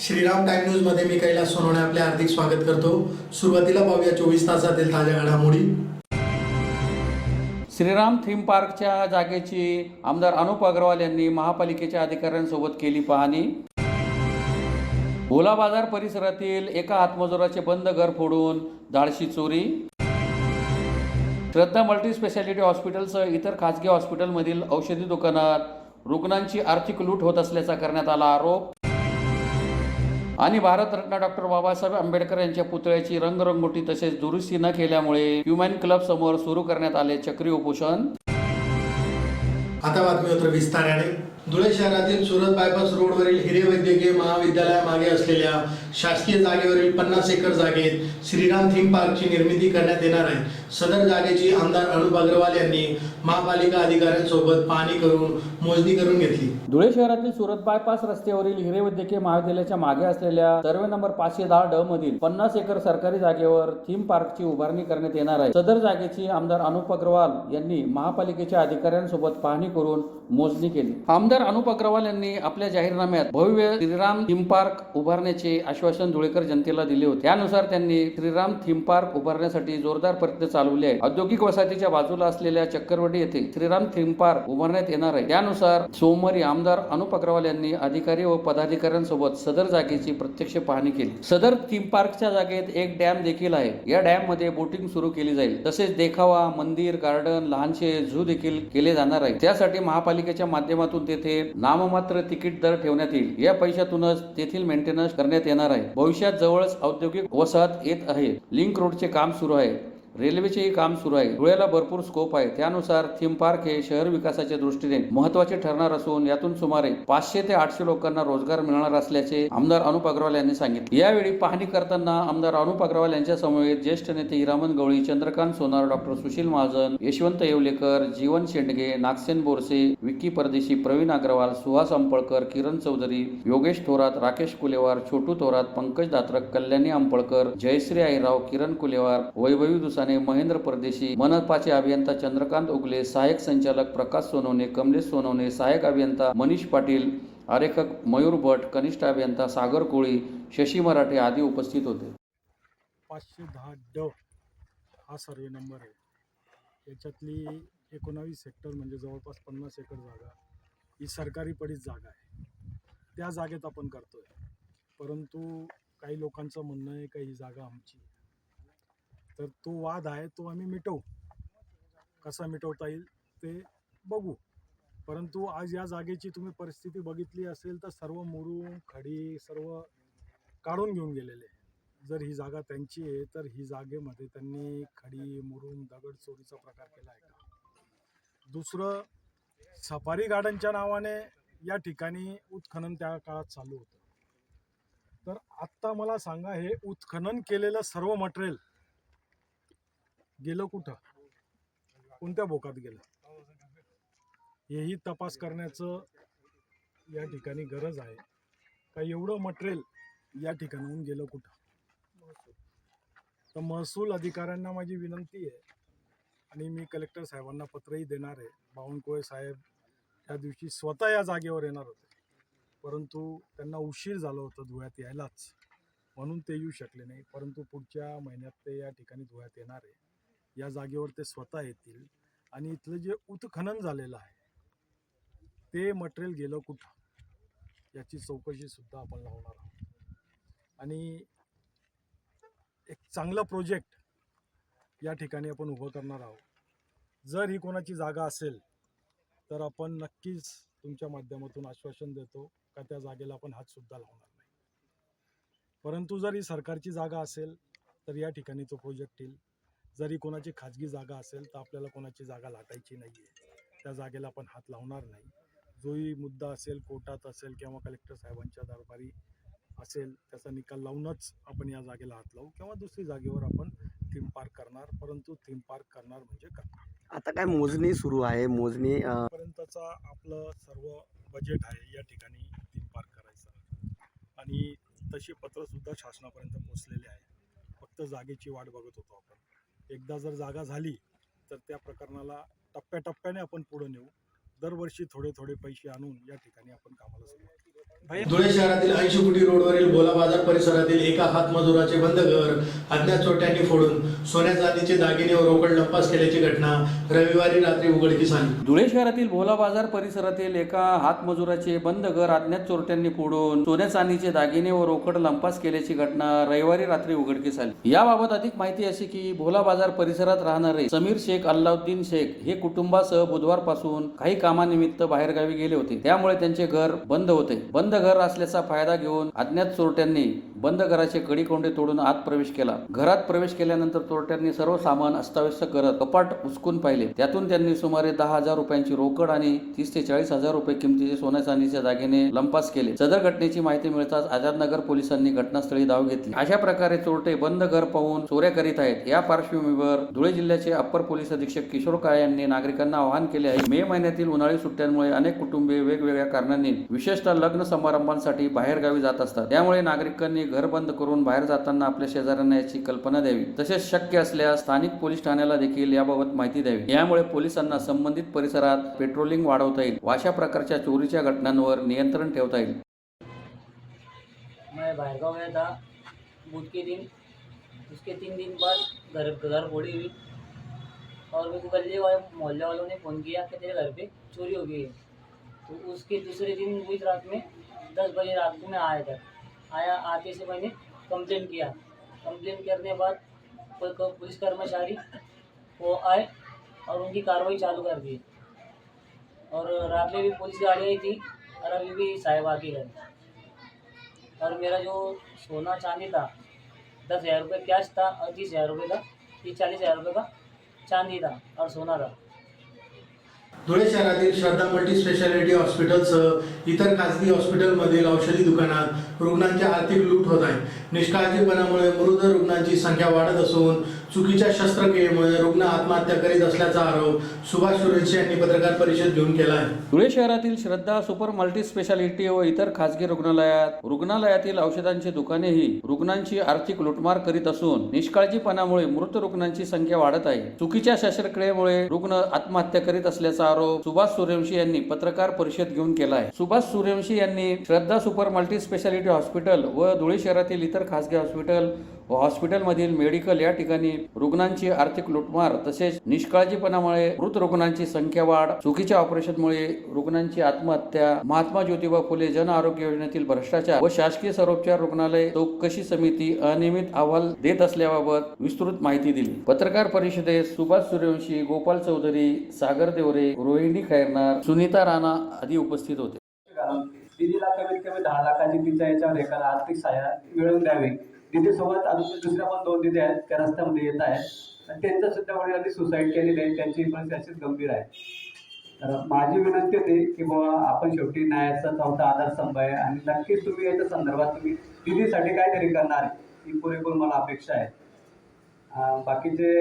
Shriram time news मध्ये मी कैलास सोनवणे आपले हार्दिक स्वागत करतो। सुरुवातीला पाहूया 24 तासातील ताज्या घडामोडी। श्रीराम थीम पार्कच्या जागेची आमदार अनुप अग्रवाल यांनी महापालिकेच्या अधिकाऱ्यांसोबत केली पाहणी। भोला बाजार परिसरातील एका हातमजुराचे बंद घर फोडून धाडशी चोरी। श्रद्धा मल्टी स्पेशालिटी हॉस्पिटलसह इतर खासगी हॉस्पिटलमधील औषधी दुकानात रुग्णांची आर्थिक लूट होत असल्याचा करण्यात आला आरोप। आणि भारतरत्न डॉक्टर बाबासाहेब आंबेडकर यांच्या पुतळ्याची रंगरंगोटी तसेच दुरुस्ती न केल्यामुळे ह्युमन क्लब समोर सुरू करण्यात आले चक्री उपोषण। आता बातमीपत्र विस्ताराने। धुळे शहरातील सुरत बायपास रोडवरील हिरे वैद्यकीय महाविद्यालयामागे असलेल्या शासकीय जागेवरील 50 एकर जागेत श्रीराम थीम पार्कची निर्मिती करण्यात येणार आहे। सदर जागेची आमदार अनुप अग्रवाल यांनी महापालिका अधिकाऱ्यांसोबत पाहणी करून मोजणी करून घेतली। धुळे शहरातील सुरत बायपास रस्त्यावरील हिरे वैद्यकीय महाविद्यालयाच्या मागे असलेल्या सर्वे नंबर 510 ड मधील 50 एकर सरकारी जागेवर थीम पार्कची उभारणी करण्यात येणार आहे। सदर जागेची आमदार अनुप अग्रवाल यांनी महापालिकेच्या अधिकाऱ्यांसोबत पाहणी करून मोजणी केली। आमदार अनुप अग्रवाल यांनी आपल्या जाहीरनाम्यात भव्य श्रीराम थीम पार्क उभारण्याचे आश्वासन धुळेकर जनतेला दिले होते। त्यानुसार त्यांनी श्रीराम थीम पार्क उभारण्यासाठी जोरदार प्रयत्न चालवले आहेत। औद्योगिक वसाहतीच्या बाजूला असलेल्या चक्करवाडी येथे श्रीराम थीम पार्क उभारण्यात येणार आहे। त्यानुसार सोमवारी आमदार अनुप अग्रवाल यांनी अधिकारी व पदाधिकाऱ्यांसोबत सदर जागेची प्रत्यक्ष पाहणी केली। सदर थीम पार्कच्या जागेत एक डॅम देखील आहे। या डॅम मध्ये बोटिंग सुरू केली जाईल। तसेच देखावा, मंदिर, गार्डन, लहानशे झू देखील केले जाणार आहे। त्यासाठी महापालिकेच्या माध्यमातून तेथे नाममात्र तिकीट दर ठेवण्यात येईल। या पैशातूनच तेथील मेंटेनन्स करण्यात येणार आहे। भविष्यात जवळच औद्योगिक वसाहत येत आहे। लिंक रोडचे काम सुरू आहे। रेल्वेचेही काम सुरू आहे। धुळ्याला भरपूर स्कोप आहे। त्यानुसार थीम पार्क हे शहर विकासाच्या दृष्टीने महत्त्वाचे ठरणार असून यातून सुमारे 500 ते 800 लोकांना रोजगार मिळणार असल्याचे आमदार अनुप अग्रवाल यांनी सांगितले। यावेळी पाहणी करताना आमदार अनुप अग्रवाल यांच्या समवेत ज्येष्ठ नेते हिरामन गवळी, चंद्रकांत सोनार, डॉक्टर सुशील महाजन, यशवंत येवलेकर, जीवन शेंडगे, नागसेन बोरसे, विक्की परदेशी, प्रवीण अग्रवाल, सुहास अंपळकर, किरण चौधरी, योगेश थोरात, राकेश कुलेवार, छोटू थोरात, पंकज दात्रक, कल्याणी अंपळकर, जयश्री आईराव, किरण कुलेवार, वैभवी दुसाने, महेंद्र परदेशी, मनपाचे अभियंता चंद्रकांत उगले, सहाय्यक संचालक प्रकाश सोनवणे, कमलेश सोनवणे, सहाय्यक अभियंता मनीष पाटील, आरेखक मयूर भट, कनिष्ठ अभियंता सागर कोळी, शशी मराठे आदी उपस्थित होते। 510 ड हा सर्वे नंबर आहे। याच्यातली 19 हेक्टर म्हणजे जवळपास 50 एकर जागा ही सरकारी पडीत जागा आहे। त्या जागेत आपण करतोय, परंतु काही लोकांचं म्हणणं आहे की ही जागा आमची, तर तो वाद आहे तो आम्ही मिटवू। कसा मिटवता येईल ते बघू। परंतु आज या जागेची तुम्ही परिस्थिती बघितली असेल तर सर्व मुरुम, खडी सर्व काढून घेऊन गेलेले आहे। जर ही जागा त्यांची आहे तर ही जागेमध्ये त्यांनी खडी, मुरुम, दगड चोरीचा प्रकार केला आहे का? दुसरं, सफारी गार्डनच्या नावाने या ठिकाणी उत्खनन त्या काळात चालू होतं। तर आत्ता मला सांगा, हे उत्खनन केलेलं सर्व मटेरियल गेलं कुठं? कोणत्या बोकात गेलं? हेही तपास करण्याचं या ठिकाणी गरज आहे का एवढं मटेरियल या ठिकाणाहून गेलं कुठं? तर महसूल अधिकाऱ्यांना माझी विनंती आहे आणि मी कलेक्टर साहेबांना पत्रही देणार आहे। बावनकुळे साहेब त्या दिवशी स्वतः या जागेवर येणार होते, परंतु त्यांना उशीर झाला होता धुळ्यात यायलाच, म्हणून ते येऊ शकले नाही। परंतु पुढच्या महिन्यात ते या ठिकाणी धुळ्यात येणार आहे। या जागेवर ते स्वतः येतील आणि इथलं जे उत्खनन झालेलं आहे ते मटेरियल गेलं कुठं याची चौकशी सुद्धा आपण लावणार आहोत। आणि एक चांगलं प्रोजेक्ट या ठिकाणी आपण उभं करणार आहोत। जर ही कोणाची जागा असेल तर आपण नक्कीच तुमच्या माध्यमातून आश्वासन देतो का त्या जागेला आपण हात सुद्धा लावणार नाही। परंतु जर ही सरकारची जागा असेल तर या ठिकाणी तो प्रोजेक्ट येईल। जर ही कोणाची खाजगी जागा असेल तर आपल्याला कोणाची जागा लाटायची नाही आहे, त्या जागेला आपण हात लावणार नाही। जोही मुद्दा असेल, कोर्टात असेल किंवा कलेक्टर साहेबांच्या दरबारी असेल, त्याचा निकाल लावूनच आपण या जागेला हात लावू किंवा दुसरी जागेवर आपण थीम पार्क करणार। परंतु थीम पार्क करणार म्हणजे करणार। आता काय मोजणी सुरू आहे? मोजणी पर्यंतचा आपलं सर्व बजेट आहे या ठिकाणी थीम पार्क करायचं, आणि तशी पत्र सुद्धा शासनापर्यंत पोहोचलेले आहे। फक्त जागेची वाट बघत होतो आपण। एकदा जर जागा झाली तर त्या प्रकरणाला टप्प्याटप्प्याने आपण पुढे नेऊ। दरवर्षी थोडे थोडे पैसे आणून या ठिकाणी आपण कामाला सुरुवात करू। धुळे शहरातील 80 फुटी रोडवरील भोला बाजार परिसरातील एका हातमजुराचे बंद घर अज्ञात चोरट्यांनी फोडून सोन्या चांदीचे दागिने व रोकड लंपास केल्याची घटना रविवारी रात्री उघडकीस आली। धुळे शहरातील भोला बाजार परिसरातील एका हातमजुराचे बंद घर अज्ञात चोरट्यांनी फोडून सोन्या चांदीचे दागिने व रोकड लंपास केल्याची घटना रविवारी रात्री उघडकीस आली। याबाबत अधिक माहिती अशी की भोला बाजार परिसरात राहणारे समीर शेख अल्लाउद्दीन शेख हे कुटुंबासह बुधवारपासून काही कामानिमित्त बाहेरगावी गेले होते, त्यामुळे त्यांचे घर बंद होते। बंद घर असल्याचा फायदा घेऊन अज्ञात चोरट्यांनी बंद घराचे कडी-कोंडे तोडून आत प्रवेश केला। घरात प्रवेश केल्यानंतर चोरट्यांनी सर्व सामान अस्ताव्यस्त करत कपाट उचकून पाहिले। त्यातून त्यांनी सुमारे 10,000 रुपयांची रोकड आणि 30 ते 40,000 रुपये किमतीचे सोन्या चांदीचे दागिने लंपास केले। सदर घटनेची माहिती मिळताच आझादनगर पोलिसांनी घटनास्थळी धाव घेतली। अशा प्रकारे चोरटे बंद घर पाहून चोऱ्या करीत आहेत। या पार्श्वभूमीवर धुळे जिल्ह्याचे अप्पर पोलीस अधीक्षक किशोर काळे यांनी नागरिकांना आवाहन केले आहे। मे महिन्यातील उन्हाळी सुट्ट्यांमुळे अनेक कुटुंबे वेगवेगळ्या कारणांनी विशेषतः लग्न समारंभांसाठी बाहेरगावी जात असतात, त्यामुळे नागरिकांनी घर बंद करून बाहेर जाताना आपल्या शेजाऱ्यांना याची कल्पना द्यावी, तसेच शक्य असल्यास स्थानिक पोलीस ठाण्याला देखील याबाबत माहिती द्यावी। यामुळे पोलिसांना संबंधित परिसरात पेट्रोलिंग वाढवता येईल व अशा प्रकारच्या चोरीच्या घटनांवर नियंत्रण ठेवता येईल। मैं बाहर गाँव गया था बुध के दिन, उसके 3 दिन बाद घर फोड़ी हुई और मेरे को गली वाले मोहल्ले वालों ने फ़ोन किया कि तेरे घर पे चोरी हो गई है। तो उसके दूसरे दिन हुई रात में 10 बजे रात को मैं आया आते से मैंने कंप्लेन किया। कंप्लेन करने बाद पुलिस कर्मचारी वो आए और उनकी कार्रवाई चालू कर दी और रात में भी पुलिस गाड़ी आई थी और अभी भी साहिब आके गए। और मेरा जो सोना चांदी था 10,000 रुपये कैश था और 30,000 रुपये का 40,000 रुपये का चांदी था और सोना था। धुळे शहरातील श्रद्धा मल्टी स्पेशालिटी हॉस्पिटलसह इतर खासगी हॉस्पिटलमधील औषधी दुकानात रुग्णांची आर्थिक लूट होत आहे। निष्काळजीपणामुळे मृत रुग्णांची संख्या वाढत असून चुकीच्या शस्त्रक्रियेमुळे रुग्ण आत्महत्या करीत असल्याचा आरोप सुभाष सुरेश यांनी पत्रकार परिषद घेऊन केला आहे। धुळे शहरातील श्रद्धा सुपर मल्टी स्पेशालिटी व इतर खासगी रुग्णालयातील औषधांची दुकानेही रुग्णांची आर्थिक लुटमार करीत असून निष्काळजीपणामुळे मृत रुग्णांची संख्या वाढत आहे। चुकीच्या शस्त्रक्रियेमुळे रुग्ण आत्महत्या करीत असल्याचा आरोप सुभाष सूर्यवंशी यांनी पत्रकार परिषद घेऊन केला आहे। सुभाष सूर्यवंशी यांनी श्रद्धा सुपर मल्टी स्पेशालिटी हॉस्पिटल व धुळे शहरातील इतर खासगी हॉस्पिटलमधील मेडिकल या ठिकाणी रुग्णांची आर्थिक लुटमार तसेच निष्काळजीपणामुळे मृत रुग्णांची संख्या वाढ, चुकीच्या ऑपरेशनमुळे रुग्णांची आत्महत्या, महात्मा ज्योतिबा फुले जन आरोग्य योजनेतील भ्रष्टाचार व शासकीय सर्वोपचार रुग्णालय चौकशी समिती अनियमित अहवाल देत असल्याबाबत विस्तृत माहिती दिली। पत्रकार परिषदेत सुभाष सूर्यवंशी, गोपाल चौधरी, सागर देवरे, रोहिणी खैरनार, सुनीता राणा आदी उपस्थित होते। दीदीला कमीत कमी 10 लाखाची तिच्या याच्यावर एखादा आर्थिक सहाय्य मिळवून द्यावी। दीदीसोबत अजून दुसऱ्या पण 2 दीदी आहेत, त्या रस्त्यामध्ये येत आहेत आणि त्यांचं सुद्धा वडिलांनी सुसाईड केलेली आहे, त्यांची परिस्थिती गंभीर आहे। तर माझी विनंती होती की बाबा आपण शेवटी न्यायाचा चौथा आधारस्तंभ आहे आणि नक्कीच तुम्ही याच्या संदर्भात तुम्ही दीदीसाठी काहीतरी करणार आहे ही पुरेपूर मला अपेक्षा आहे। बाकीचे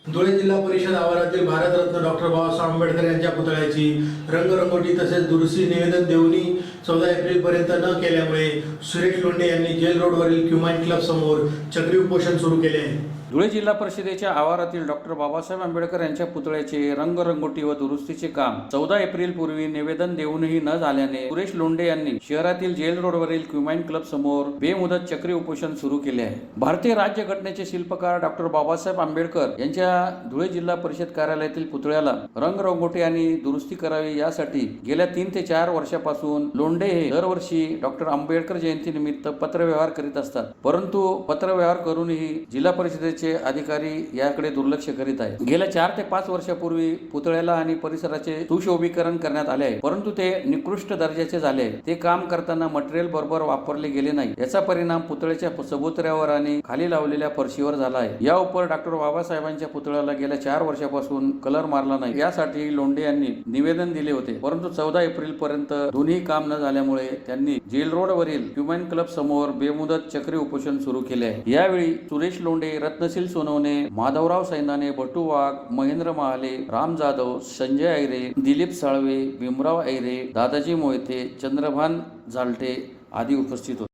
धुळे जिल्हा परिषद आवारातील भारतरत्न डॉक्टर बाबासाहेब आंबेडकर यांच्या पुतळ्याची रंगरंगोटी तसेच दुरुस्ती निवेदन देऊनही 14 एप्रिलपर्यंत न केल्यामुळे सुरेश लोंढे यांनी जेल रोडवरील क्युमाइन क्लब समोर चक्री उपोषण सुरू केले आहे। धुळे जिल्हा परिषदेच्या आवारातील डॉक्टर बाबासाहेब आंबेडकर यांच्या पुतळ्याचे रंगरंगोटी व दुरुस्तीचे काम 14 एप्रिल पूर्वी निवेदन देऊनही न झाल्याने सुरेश लोंढे यांनी शहरातील जेल रोडवरील क्युमाइन क्लब समोर बेमुदत चक्री उपोषण सुरू केले आहे। भारतीय राज्यघटनेचे शिल्पकार डॉक्टर बाबासाहेब आंबेडकर यांच्या धुळे जिल्हा परिषद कार्यालयातील पुतळ्याला रंगरंगोटी आणि दुरुस्ती करावी यासाठी गेल्या 3 ते 4 वर्षापासून लोंढे हे दरवर्षी डॉक्टर आंबेडकर जयंतीनिमित्त पत्रव्यवहार करीत असतात, परंतु पत्रव्यवहार करूनही जिल्हा परिषदेचे अधिकारी याकडे दुर्लक्ष करीत आहेत। गेल्या 4 ते 5 वर्षापूर्वी पुतळ्याला आणि परिसराचे सुशोभीकरण करण्यात आले आहे, परंतु ते निकृष्ट दर्जाचे झाले आहे। ते काम करताना मटेरियल बरोबर वापरले गेले नाही, याचा परिणाम पुतळ्याच्या सभोवताल्यावर आणि खाली लावलेल्या फरशीवर झाला आहे। या उपर डॉक्टर बाबासाहेबांच्या पुतळ्याला गेल्या 4 वर्षापासून कलर मारला नाही, यासाठी लोंढे यांनी निवेदन दिले होते, परंतु 14 एप्रिल पर्यंत दोन्ही काम न झाल्यामुळे त्यांनी जेल रोडवरील क्युमाइन क्लब समोर बेमुदत चक्री उपोषण सुरू केले आहे। यावेळी सुरेश लोंढे, रत्नशील सोनवणे, माधवराव सैंदाने, बटू वाघ, महेंद्र महाले, राम जाधव, संजय ऐरे, दिलीप साळवे, भीमराव ऐरे, दादाजी मोहिते, चंद्रभान झालटे आदी उपस्थित होते।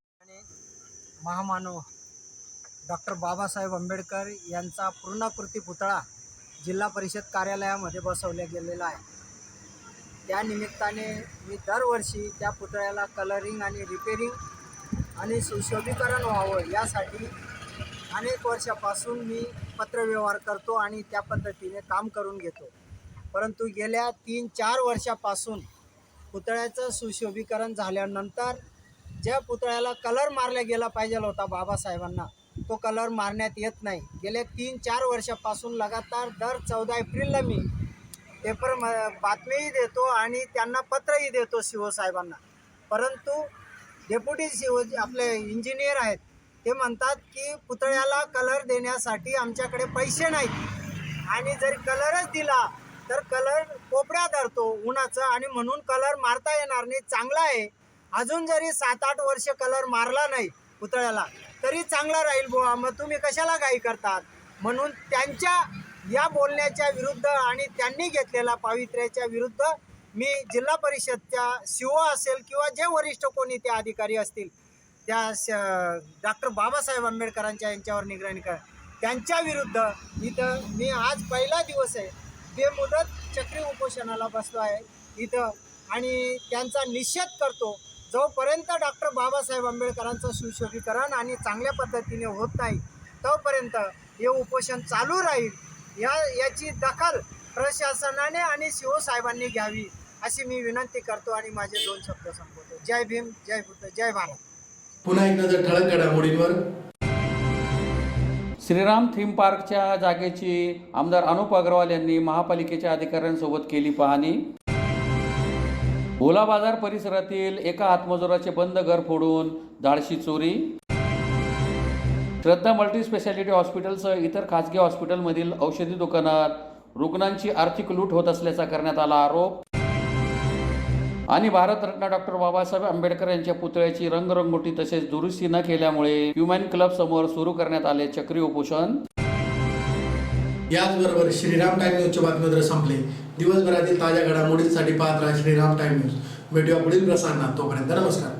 महामानव डॉक्टर बाबासाहेब आंबेडकर यांचा पूर्णाकृती पुतळा जिल्हा परिषद कार्यालयामध्ये बसवला गेलेला आहे। त्या निमित्ताने मी दरवर्षी त्या पुतळ्याला कलरिंग आणि रिपेरिंग आणि सुशोभीकरण व्हावं यासाठी अनेक वर्षापासून मी पत्रव्यवहार करतो आणि त्या पद्धतीने काम करून घेतो. परंतु गेल्या 3-4 वर्षापासून पुतळ्याचं सुशोभीकरण झाल्यानंतर ज्या पुतळ्याला कलर मारला गेला पाहिजे होता बाबासाहेबांना, तो कलर मारण्यात येत नाही. गेल्या 3-4 वर्षापासून लगातार दर 14 एप्रिलला मी पेपर बातमीही देतो आणि त्यांना पत्रही देतो सी ओ साहेबांना. परंतु डेप्युटी सी ओ आपले इंजिनियर आहेत, ते म्हणतात की पुतळ्याला कलर देण्यासाठी आमच्याकडे पैसे नाहीत आणि जरी कलरच दिला तर कलर कोपड्या धरतो उन्हाचं आणि म्हणून कलर मारता येणार नाही. चांगला आहे, अजून जरी 7-8 वर्ष कलर मारला नाही पुतळ्याला तरी चांगला राहील बुवा, मग तुम्ही कशाला घाई करतात. म्हणून त्यांच्या या बोलण्याच्या विरुद्ध आणि त्यांनी घेतलेल्या पावित्र्याच्या विरुद्ध मी जिल्हा परिषदच्या CO असेल किंवा जे वरिष्ठ कोणी ते अधिकारी असतील त्या डॉक्टर बाबासाहेब आंबेडकरांच्या यांच्यावर निगराणी कर त्यांच्या विरुद्ध इथं मी आज पहिला दिवस आहे बेमुदत चक्री उपोषणाला बसलो आहे इथं आणि त्यांचा निषेध करतो. जोपर्यंत डॉक्टर बाबासाहेब आंबेडकरांचं सुशोभीकरण आणि चांगल्या पद्धतीने होत नाही तोपर्यंत हे उपोषण चालू राहील. याची दखल प्रशासनाने आणि CO साहेबांनी घ्यावी अशी मी विनंती करतो आणि माझे 2 शब्द संपवतो. जय भीम, जय बुद्ध, जय भारत. पुन्हा एक नजर ठळक घडामोडींवर. श्रीराम थीम पार्कच्या जागेची आमदार अनुप अग्रवाल यांनी महापालिकेच्या अधिकाऱ्यांसोबत केली पाहणी. भोला बाजार परिसरातील एका हातमजुराचे बंद घर फोडून धाडशी चोरी. श्रद्धा मल्टी स्पेशालिटी हॉस्पिटलसह इतर खासगी हॉस्पिटलमधील औषधी दुकानात रुग्णांची आर्थिक लूट होत असल्याचा करण्यात आला आरोप. आणि भारतरत्न डॉक्टर बाबासाहेब आंबेडकर यांच्या पुतळ्याची रंगरंगोटी तसेच दुरुस्ती न केल्यामुळे ह्युमॅन क्लब समोर सुरू करण्यात आले चक्री उपोषण. याचबरोबर श्रीराम टाइम न्यूजचे बातमीपत्र संपले. दिवसभरातील ताज्या घडामोडींसाठी पाहत राहा श्रीराम टाइम न्यूज. भेटूया पुढील प्रसारणात. तोपर्यंत नमस्कार.